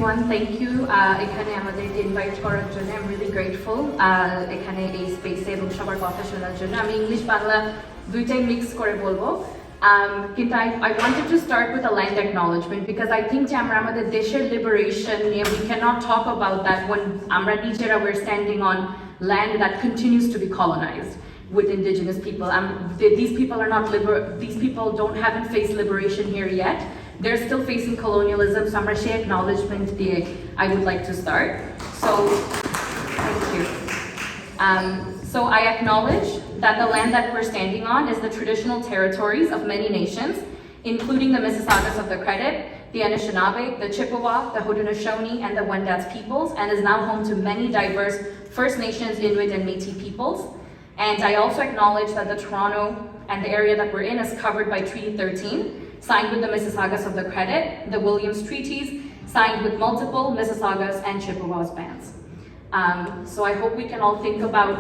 everyone. Thank you. এখানে আমাদেরকে invite করার জন্য I'm really grateful. এখানে এই স্পেসে এবং সবার কথা শোনার জন্য আমি ইংলিশ বাংলা দুইটাই মিক্স করে বলবো। কিন্তু I wanted to start with a land acknowledgement because I think যে আমরা আমাদের দেশের liberation নিয়ে we cannot talk about that when আমরা নিজেরা we're standing on land that continues to be colonized with indigenous people. These people are not these people haven't faced liberation here yet. They're still facing colonialism, so আমরা সেই acknowledgement দিয়ে I would like to start. So, thank you. So I acknowledge that the land that we're standing on is the traditional territories of many nations, including the Mississaugas of the Credit, the Anishinaabe, the Chippewa, the Haudenosaunee, and the Wendat peoples, and is now home to many diverse First Nations, Inuit, and Métis peoples. And I also acknowledge that the Toronto and the area that we're in is covered by Treaty 13, signed with the Mississaugas of the Credit, the Williams Treaties, signed with multiple Mississaugas and Chippewas bands. So I hope we can all think about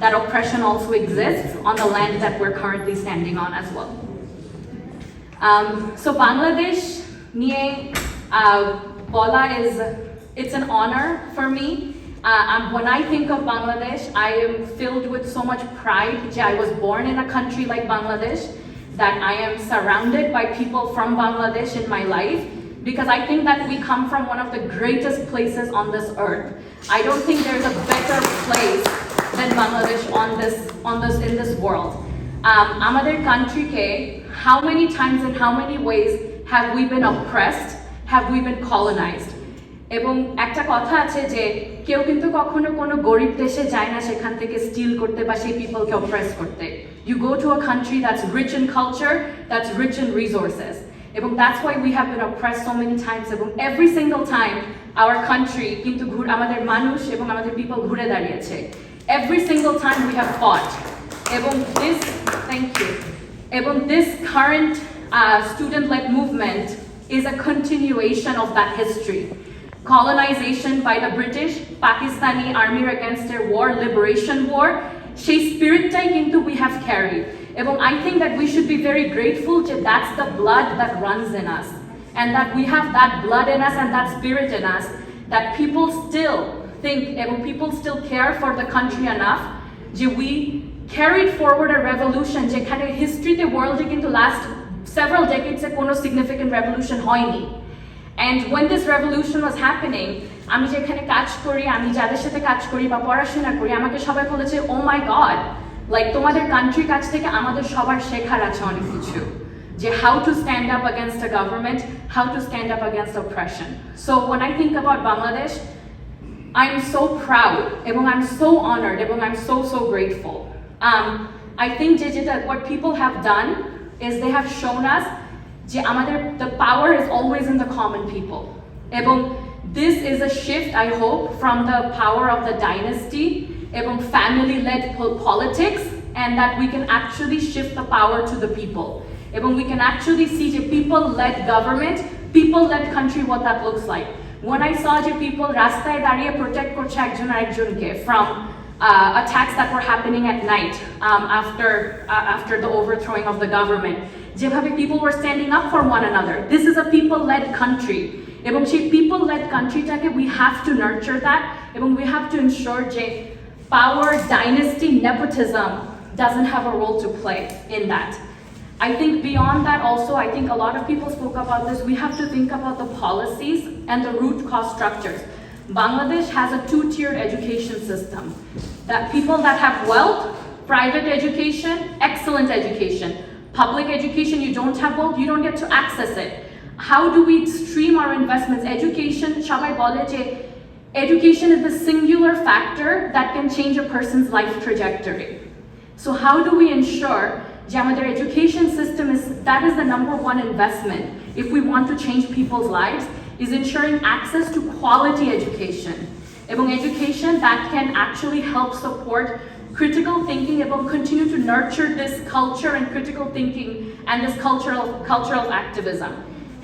that oppression also exists on the land that we're currently standing on as well. So Bangladesh niye bola it's an honor for me. When I think of Bangladesh, I am filled with so much pride that I was born in a country like Bangladesh, that I am surrounded by people from Bangladesh in my life, because I think that we come from one of the greatest places on this earth. I don't think there's a better place than Bangladesh in this world. Amader country ke, how many times and how many ways have we been oppressed, have we been colonized? এবং একটা কথা আছে যে কেউ কিন্তু কখনো কোনো গরিব দেশে যায় না সেখান থেকে স্টিল করতে বা সেই পিপলকে অপ্রেস করতে। You go to a country that's rich in culture, that's rich in resources. এবং that's why we have been oppressed so many times, এবং every single time our country কিন্তু আমাদের মানুষ এবং আমাদের people ঘুরে দাঁড়িয়েছে. Every single time we have fought. এবং this current student-led movement is a continuation of that history. Colonization by the British, Pakistani army against their war, liberation war, সেই spiritটাই কিন্তু we have carried. এবং I think that we should be very grateful that that's the blood that runs in us, and that we have that blood in us and that spirit in us, that people still think, এবং people still care for the country enough, যে we carried forward a revolution যেখানে historyতে worldে কিন্তু last several decades কোনো significant revolution হয়নি. And when this revolution was happening, আমি যেখানে কাজ করি, আমি যাদের সাথে কাজ করি বা পড়াশোনা করি, আমাকে সবাই বলেছে, oh my god, like তোমাদের কান্ট্রির কাছ থেকে আমাদের সবার শেখার আছে অনেক কিছু, যে how to stand up against a government, how to stand up against oppression. So when I think about Bangladesh, I'm so proud, এবং I'm so honored, এবং I'm so grateful. I think what people have done is they have shown us the power is always in the common people. এবং this is a shift, I hope, from the power of the dynasty, এবং family-led politics, and that we can actually shift the power to the people. এবং we can actually see the people-led government, people-led country, what that looks like. When I saw the people রাস্তায় দাঁড়িয়ে protect করছে একজন আরেকজনকে from attacks that were happening at night after the overthrowing of the government, যেভাবে people were standing up for one another. This is a people-led country. এবং সেই people-led countryটাকে we have to nurture that, এবং we have to ensure যে power, dynasty, nepotism doesn't have a role to play in that. I think beyond that also, I think a lot of people spoke about this, we have to think about the policies and the root cause structures. Bangladesh has a two-tiered education system. That people that have wealth, private education, excellent education. Public education, you don't have wealth, you don't get to access it. How do we stream our investments? Education, সবাই বলে যে education is the singular factor that can change a person's life trajectory. So how do we ensure যে আমাদের education system is the number one investment if we want to change people's lives, is ensuring access to quality education. এবং education that can actually help support critical thinking, এবং continue to nurture this culture and critical thinking and this cultural activism.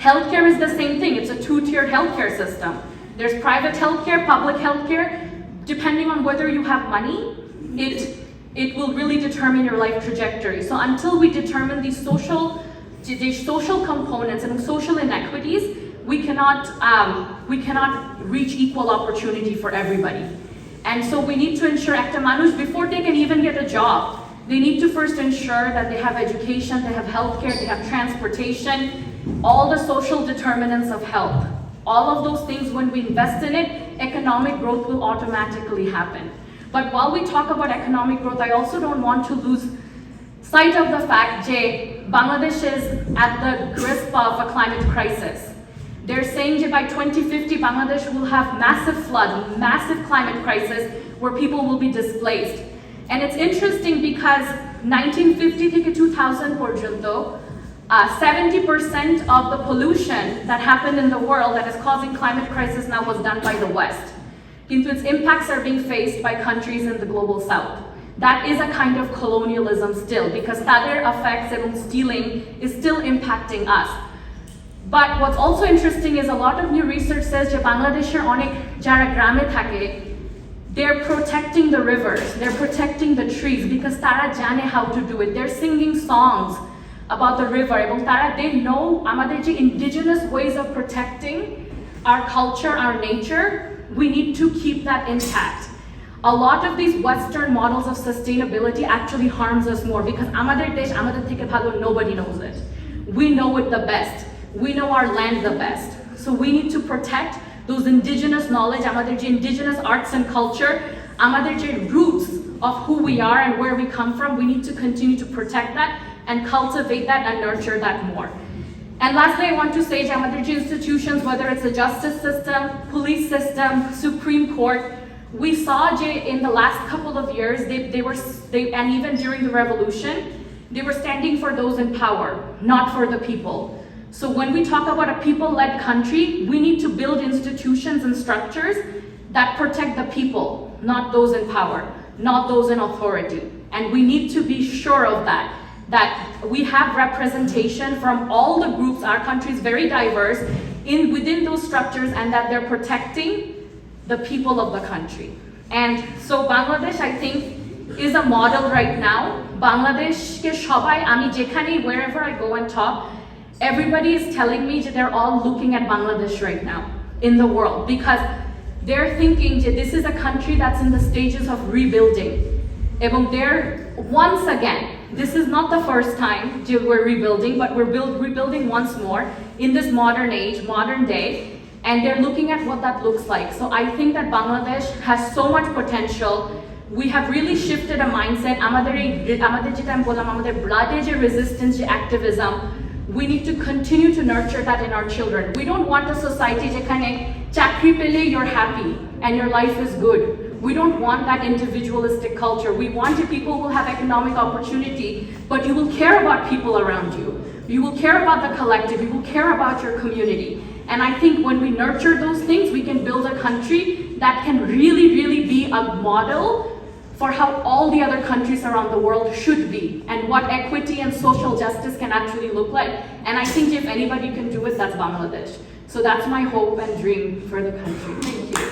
Healthcare is the same thing. It's a two-tiered healthcare system. There's private healthcare, public healthcare. Depending on whether you have money, it will really determine your life trajectory. So until we determine these social components and social inequities, we cannot reach equal opportunity for everybody. And so we need to ensure ekta manush, before they can even get a job, they need to first ensure that they have education, they have healthcare, they have transportation, all the social determinants of health. All of those things, when we invest in it, economic growth will automatically happen. But while we talk about economic growth, I also don't want to lose sight of the fact that Bangladesh is at the grasp of a climate crisis. They're saying that by 2050, Bangladesh will have massive flood, massive climate crisis, where people will be displaced. And it's interesting because 1950 to 2000 porjonto, 70% of the pollution that happened in the world that is causing climate crisis now was done by the West. Kintu its impacts are being faced by countries in the global South. That is a kind of colonialism still, because tader effects and stealing is still impacting us. But what's also interesting is a lot of new research says that Bangladesher onek jara grame thake, they're protecting the rivers, they're protecting the trees because tara jane how to do it. They're singing songs about the river, এবং তারা they know আমাদের যে indigenous ways of protecting our culture, our nature, we need to keep that intact. A lot of these Western models of sustainability actually harms us more because আমাদের দেশ আমাদের থেকে ভালো, nobody knows it. We know it the best. We know our land the best. So we need to protect those indigenous knowledge, আমাদের যে indigenous arts and culture, আমাদের যে roots of who we are and where we come from. We need to continue to protect that and cultivate that and nurture that more. And lastly, I want to say that amader institutions, whether it's the justice system, police system, Supreme Court, we saw in the last couple of years, and even during the revolution, they were standing for those in power, not for the people. So when we talk about a people-led country, we need to build institutions and structures that protect the people, not those in power, not those in authority. And we need to be sure of that we have representation from all the groups. Our country is very diverse within those structures, and that they're protecting the people of the country. And so Bangladesh, I think, is a model right now. Bangladesh ke shobai ami jekhane wherever I go and talk, everybody is telling me that they're all looking at Bangladesh right now in the world because they're thinking that this is a country that's in the stages of rebuilding. এবং they're once again, this is not the first time we're rebuilding, but we're rebuilding once more in this modern age, modern day, and they're looking at what that looks like. So I think that Bangladesh has so much potential. We have really shifted a mindset. আমাদের যেটা আমি বললাম, আমাদের blood যে resistance, যে activism, we need to continue to nurture that in our children. We don't want a society যেখানে চাকরি পেলে you're happy and your life is good. We don't want that individualistic culture. We want people who will have economic opportunity, but you will care about people around you. You will care about the collective. You will care about your community. And I think when we nurture those things, we can build a country that can really, really be a model for how all the other countries around the world should be and what equity and social justice can actually look like. And I think if anybody can do it, that's Bangladesh. So that's my hope and dream for the country. Thank you.